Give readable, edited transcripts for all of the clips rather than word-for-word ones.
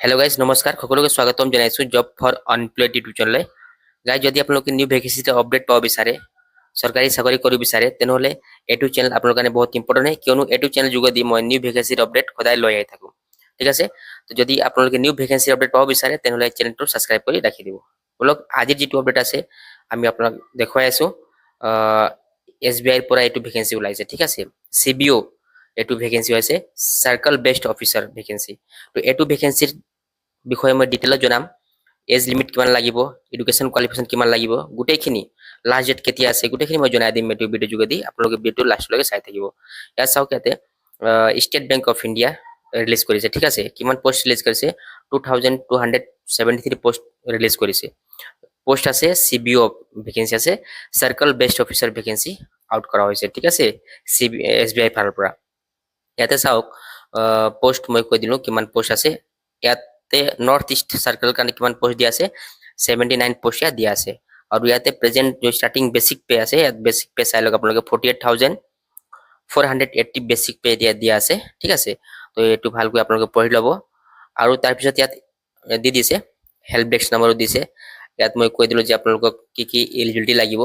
hello guys नमस्कार সকলোকে স্বাগতম জনাইছো জব ফৰ আনএমপ্লয়েড ইউটিউব চেনেললৈ গাইস যদি আপোনালোকে নিউ ভেকেন্সি আপডেট পাব বিচাৰে চৰকাৰী চাকৰি কৰিব বিচাৰে তেনেহলে এইটো চেনেল আপোনালোকৰ কাৰণে বহুত ইম্পৰ্টেন্ট হয় কিয়নো এইটো চেনেল যোগেদি মই নিউ ভেকেন্সি আপডেট সদায় লৈ আহি থাকো ঠিক আছে তো যদি আপোনালোকে নিউ ভেকেন্সি আপডেট পাব বিচাৰে তেনেহলে চেনেলটো সাবস্ক্ৰাইব কৰি ৰাখি দিব বলক আজিৰ যেটো আপডেট আছে আমি আপোনাক দেখুৱাই আছো এসবিআই ৰ পৰা এইটো ভেকেন্সি ওলাইছে ঠিক আছে সিবিও এইটো ভেকেন্সি হৈছে সাৰ্কেল বেসড অফিচাৰ ভেকেন্সি তো এইটো ভেকেন্সিৰ বিষয়ে মই ডিটেইলত জনাম এজ লিমিট কিমান লাগিব এডুকেশন কোৱালিফিকেশন কিমান লাগিব গুটেইখিনি লাষ্ট ডেট কেতিয়া আছে গুটেইখিনি মই জনাই দিম এইটো ভিডিও যোগেদি আপোনালোকে ভিডিওটো লাষ্ট লৈকে চাই থাকিব ইয়াত চাওক ইয়াতে state bank of India release কৰিছে ঠিক আছে কিমান পোষ্ট ৰিলিজ কৰিছে 2273 পোষ্ট ৰিলিজ কৰিছে পোষ্ট আছে সিবিও ভেকেন্সি আছে circle based officer vacancy out কৰা হৈছে ঠিক আছে এসবিআই ফালৰ পৰা ইয়াতে চাওক পোষ্ট মই কৈ দিলো কিমান পোষ্ট আছে ইয়াতে নৰ্থ ইষ্ট সাৰ্কেল কাৰণে কিমান পোষ্ট দিয়া আছে 79 পোষ্ট দিয়া আছে আৰু ইয়াতে প্ৰেজেন্ট जो স্টাৰ্টিং বেসিক পে আছে ইয়াত বেসিক পে চাই লওক আপোনালোকে 48480 বেসিক পে দিয়া আছে ঠিক আছে তো এটো ভালকৈ আপোনালোকে পঢ়ি লব আৰু তাৰ পিছত ইয়াত দি দিছে হেল্প ডেস্ক নম্বৰো দিছে ইয়াত মই কৈ দিলো যে আপোনালোকক কি এলিজিবিলিটি লাগিব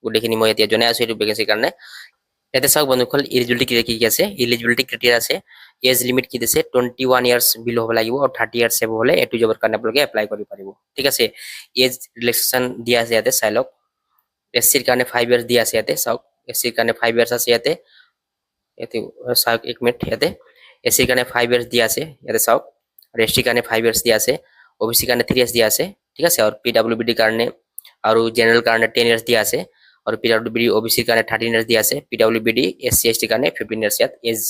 গুটেখিনি মই এতিয়া জনাই আছো এটো ভেকেন্সি কাৰণে ইয়াতে চাওক বন্ধুসকল এলিজিবিলিটি কি আছে এলিজিবিলিটি ক্ৰাইটেৰিয়া আছে এজ লিমিট কি দিছে 21 ইয়াৰ্স বিলো হ'ব লাগিব আৰু 30 ইয়াৰ্স এব হলে এটো জবৰ কাৰণে আপোনালোকে এপ্লাই কৰিব পাৰিব ঠিক আছে এজ ৰিলেক্সেশন দিয়া আছে ইয়াতে চাই লওক এসসিৰ কাৰণে 5 ইয়াৰ্স দিয়া আছে ইয়াতে চাওক এসসিৰ কাৰণে 5 ইয়াৰ্স আছে ইয়াতে চাওক এক মিনিট ইয়াতে এসসিৰ কাৰণে 5 ইয়াৰ্স দিয়া আছে ইয়াতে চাওক আৰু এসটি কাৰণে 5 ইয়াৰ্স দিয়া আছে ওবিসি কাৰণে 3 ইয়াৰ্স দিয়া আছে ঠিক আছে আৰু পিডব্লিউডি কাৰণে আৰু জেনাৰেল কাৰণে 10 ইয়াৰ্স দিয়া আছে और पीडब्ल्यूबीडी ओबीसी কাৰণে 13 ইয়াৰ্স দিয়া আছে पीडब्ल्यूबीडी एससी एसटी কাৰণে 15 ইয়াৰ্স ইয়াত এজ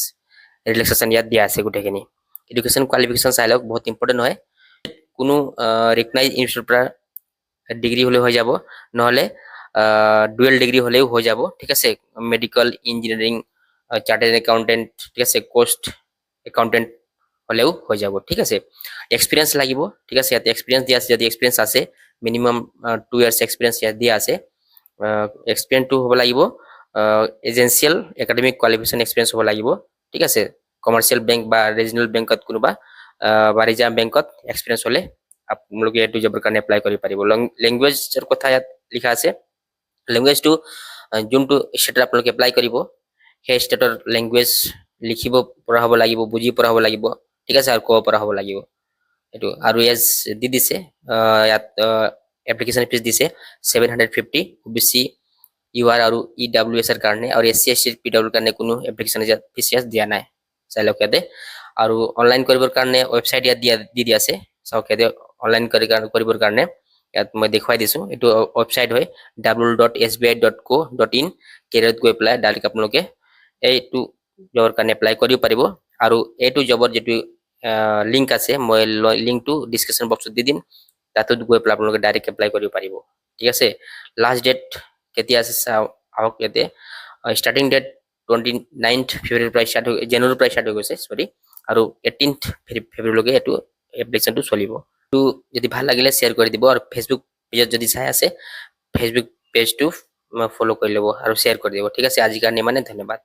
ৰিলেক্সেশন ইয়াত দিয়া আছে গুটেখিনি এডুকেশন কোৱালিফিকেশন চাই লওক বহুত ইম্পৰ্টেন্ট হয় কোনো ৰিকগনাইজ ইনস্টিটিউট পৰা ডিগ্ৰী হলে হৈ যাব নহলে ডুৱেল ডিগ্ৰী হলেও হৈ যাব ঠিক আছে মেডিকেল ইঞ্জিনিয়াৰিং চাৰ্টাৰ্ড একাউন্টেন্ট ঠিক আছে কষ্ট একাউন্টেন্ট হলেও হৈ যাব ঠিক আছে এক্সপেৰিয়েন্স লাগিব ঠিক আছে ইয়াত এক্সপেৰিয়েন্স দিয়া আছে যদি এক্সপেৰিয়েন্স আছে মিনিমাম 2 ইয়াৰ্স এক্সপেৰিয়েন্স ইয়াত দিয়া আছে এক্সপেৰিয়েন্স টু হ'ব লাগিব এজেন্সিয়াল একাডেমিক কোৱালিফিকেশন এক্সপেৰিয়েন্স হ'ব লাগিব ঠিক আছে কমাৰ্শিয়াল বেংক বা ৰিজনাল বেংকত কোনোবা বা ৰিজাৰ্ভ বেংকত এক্সপেৰিয়েন্স হলে আপোনালোকে এটো জবৰ কাৰণে এপ্লাই কৰিব পাৰিব ল্যাঙ্গুৱেজৰ কথা ইয়াত লিখা আছে ল্যাঙ্গুৱেজটো যোনটো ষ্টেটত আপোনালোকে এপ্লাই কৰিব সেই ষ্টেটৰ ল্যাঙ্গুৱেজ লিখিব পৰা হ'ব লাগিব বুজি পৰা হ'ব লাগিব ঠিক আছে আৰু ক'ব পৰা হ'ব লাগিব এটো আৰু এজ দি দিছে ইয়াত এপ্লিকেশন ফিস দিছে 750 ওবিসি ইউআৰ আৰু ইডব্লিউএস এৰ কাৰণে আৰু এসসি এসটি পিডব্লিউ কাৰণে কোনো এপ্লিকেশন ফিস দিয়া নাই চাই লওক ইয়াতে আৰু অনলাইন কৰিবৰ কাৰণে ওয়েবসাইট ইয়াত দি আছে চাওক ইয়াতে অনলাইন কৰিবৰ কাৰণে ইয়াত মই দেখুৱাই দিছো এটো ওয়েবসাইট হয় www.sbi.co.in কেৰিয়াৰত গৈ পেলাই ডাইৰেক্ট আপোনালোকে এইটো জবৰ কাৰণে এপ্লাই কৰিব পাৰিব আৰু এইটো জবৰ যেটো লিংক আছে মই লিংকটো ডেসক্ৰিপশন বক্সত দি দিম তাতো গৈ পেলাই আপোনালোকে ডাইৰেক্ট এপ্লাই কৰিব পাৰিব ঠিক আছে লাষ্ট ডেট কেতিয়া আছে আহক ইয়াতে স্টাৰ্টিং ডেট 29th ফেব্ৰুৱাৰী পৰা স্টাৰ্ট হৈ জানুৱাৰী পৰা স্টাৰ্ট হৈ গৈছে সৰি আৰু 18th ফেব্ৰুৱাৰী লৈকে এটো এপ্লিকেশনটো চলিব তো যদি ভাল লাগিলে শেয়াৰ কৰি দিব আৰু ফেসবুক পেজত যদি চাই আছে ফেসবুক পেজটো ফলো কৰি লব আৰু শেয়াৰ কৰি দিব ঠিক আছে আজিৰ কাৰণে মানে ধন্যবাদ